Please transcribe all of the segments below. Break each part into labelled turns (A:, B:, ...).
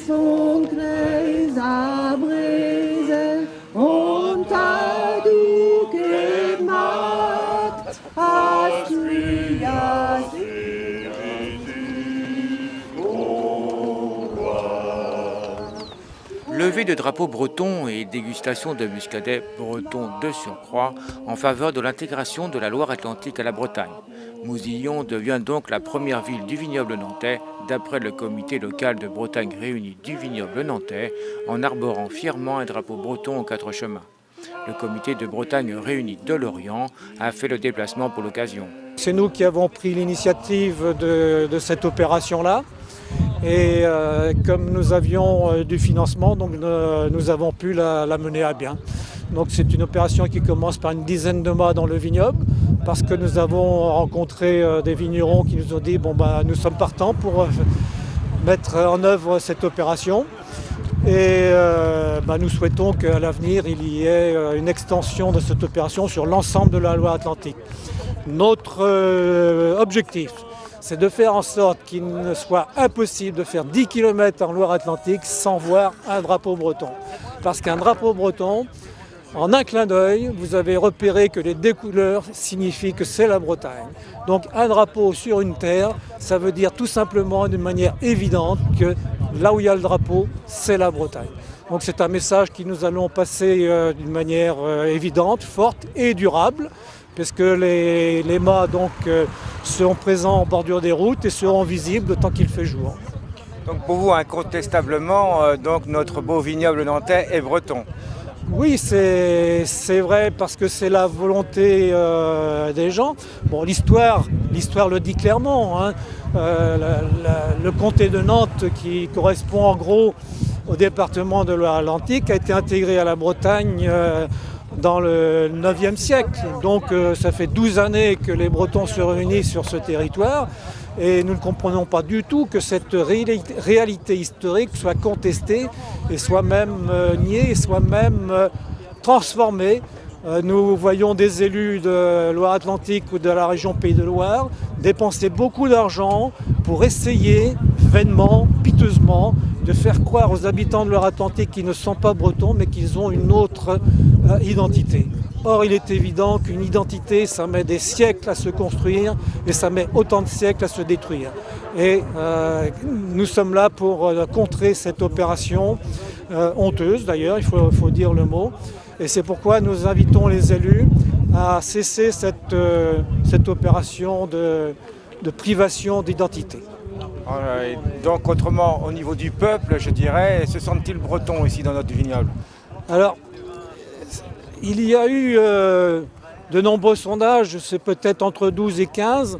A: von Gräser Brise und da du gemacht hast du ja
B: Levée de drapeaux bretons et dégustation de muscadet breton de surcroît en faveur de l'intégration de la Loire-Atlantique à la Bretagne. Mousillon devient donc la première ville du vignoble nantais, d'après le comité local de Bretagne réuni du vignoble nantais, en arborant fièrement un drapeau breton aux quatre chemins. Le comité de Bretagne réuni de Lorient a fait le déplacement pour l'occasion.
C: C'est nous qui avons pris l'initiative de cette opération-là. Et comme nous avions du financement, donc nous avons pu la mener à bien. Donc c'est une opération qui commence par une dizaine de mois dans le vignoble, parce que nous avons rencontré des vignerons qui nous ont dit nous sommes partants pour mettre en œuvre cette opération. Et nous souhaitons qu'à l'avenir, il y ait une extension de cette opération sur l'ensemble de la Loire-Atlantique. Notre objectif, c'est de faire en sorte qu'il ne soit impossible de faire 10 km en Loire-Atlantique sans voir un drapeau breton. Parce qu'un drapeau breton, en un clin d'œil, vous avez repéré que les deux couleurs signifient que c'est la Bretagne. Donc un drapeau sur une terre, ça veut dire tout simplement d'une manière évidente que là où il y a le drapeau, c'est la Bretagne. Donc c'est un message que nous allons passer d'une manière évidente, forte et durable, puisque les mâts seront présents en bordure des routes et seront visibles tant qu'il fait jour.
B: Donc pour vous, incontestablement, notre beau vignoble nantais est breton.
C: Oui, c'est vrai parce que c'est la volonté des gens. Bon, l'histoire le dit clairement. Le comté de Nantes, qui correspond en gros au département de Loire-Atlantique, a été intégré à la Bretagne dans le 9e siècle. Donc ça fait 12 années que les Bretons se réunissent sur ce territoire et nous ne comprenons pas du tout que cette réalité historique soit contestée et soit même niée, soit même transformée. Nous voyons des élus de Loire-Atlantique ou de la région Pays de Loire dépenser beaucoup d'argent pour essayer vainement, piteusement, de faire croire aux habitants de Loire-Atlantique qu'ils ne sont pas bretons, mais qu'ils ont une autre identité. Or, il est évident qu'une identité, ça met des siècles à se construire et ça met autant de siècles à se détruire. Et nous sommes là pour contrer cette opération honteuse, d'ailleurs, il faut dire le mot. Et c'est pourquoi nous invitons les élus à cesser cette opération de privation d'identité.
B: Donc autrement, au niveau du peuple, je dirais, se sentent-ils bretons ici dans notre vignoble?
C: Alors, il y a eu de nombreux sondages, c'est peut-être entre 12 et 15,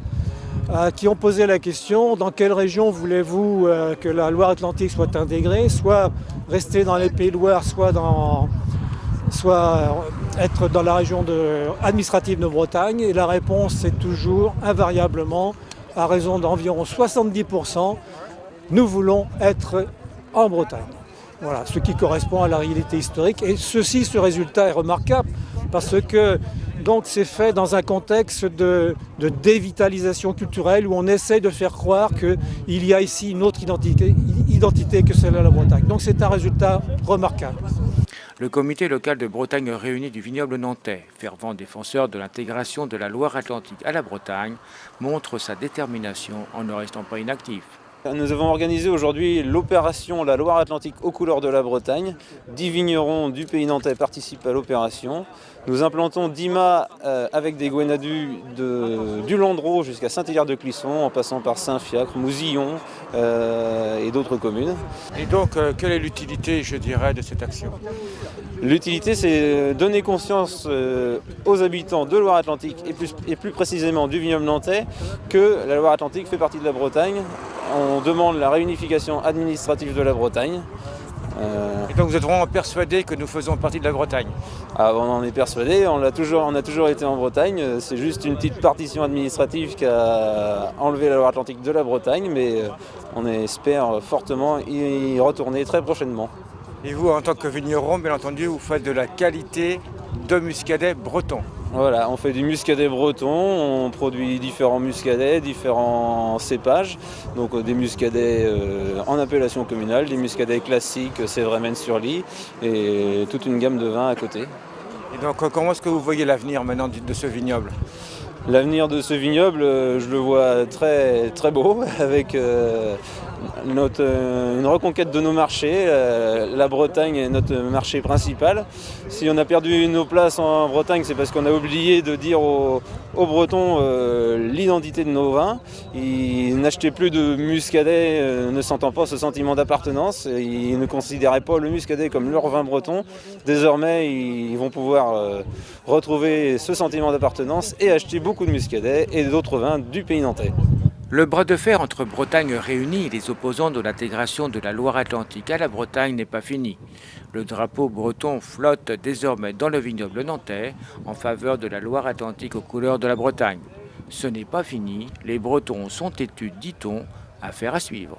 C: qui ont posé la question: dans quelle région voulez-vous que la Loire-Atlantique soit intégrée, soit rester dans les Pays de Loire, soit être dans la région administrative de Bretagne. Et la réponse est toujours invariablement, à raison d'environ 70%, nous voulons être en Bretagne. Voilà, ce qui correspond à la réalité historique. Et ce résultat est remarquable parce que donc c'est fait dans un contexte de dévitalisation culturelle où on essaie de faire croire qu'il y a ici une autre identité que celle de la Bretagne. Donc c'est un résultat remarquable.
B: Le comité local de Bretagne réuni du vignoble nantais, fervent défenseur de l'intégration de la Loire-Atlantique à la Bretagne, montre sa détermination en ne restant pas inactif.
D: Nous avons organisé aujourd'hui l'opération La Loire-Atlantique aux couleurs de la Bretagne. 10 vignerons du pays nantais participent à l'opération. Nous implantons 10 mâts avec des Gwenadus du Landreau jusqu'à Saint-Hilaire-de-Clisson, en passant par Saint-Fiacre, Mousillon et d'autres communes.
B: Et donc, quelle est l'utilité, je dirais, de cette action?
D: L'utilité, c'est donner conscience aux habitants de Loire-Atlantique et plus précisément du vignoble nantais que la Loire-Atlantique fait partie de la Bretagne. On demande la réunification administrative de la Bretagne.
B: Et donc vous êtes vraiment persuadé que nous faisons partie de la Bretagne?
D: On en est persuadé, on a toujours été en Bretagne. C'est juste une petite partition administrative qui a enlevé la Loire-Atlantique de la Bretagne, mais on espère fortement y retourner très prochainement.
B: Et vous, en tant que vigneron, bien entendu, vous faites de la qualité de muscadet breton?
D: Voilà, on fait du muscadet breton, on produit différents muscadets, différents cépages, donc des muscadets en appellation communale, des muscadets classiques, Sévremen-sur-Lys et toute une gamme de vins à côté.
B: Et donc comment est-ce que vous voyez l'avenir maintenant de ce vignoble?
D: L'avenir de ce vignoble, je le vois très, très beau, avec une reconquête de nos marchés. La Bretagne est notre marché principal. Si on a perdu nos places en Bretagne, c'est parce qu'on a oublié de dire aux Bretons l'identité de nos vins. Ils n'achetaient plus de muscadet, ne sentant pas ce sentiment d'appartenance. Ils ne considéraient pas le muscadet comme leur vin breton. Désormais, ils vont pouvoir retrouver ce sentiment d'appartenance et acheter beaucoup de muscadet et d'autres vins du pays nantais.
B: Le bras de fer entre Bretagne réunie et les opposants de l'intégration de la Loire-Atlantique à la Bretagne n'est pas fini. Le drapeau breton flotte désormais dans le vignoble nantais en faveur de la Loire-Atlantique aux couleurs de la Bretagne. Ce n'est pas fini, les Bretons sont têtus, dit-on, affaire à suivre.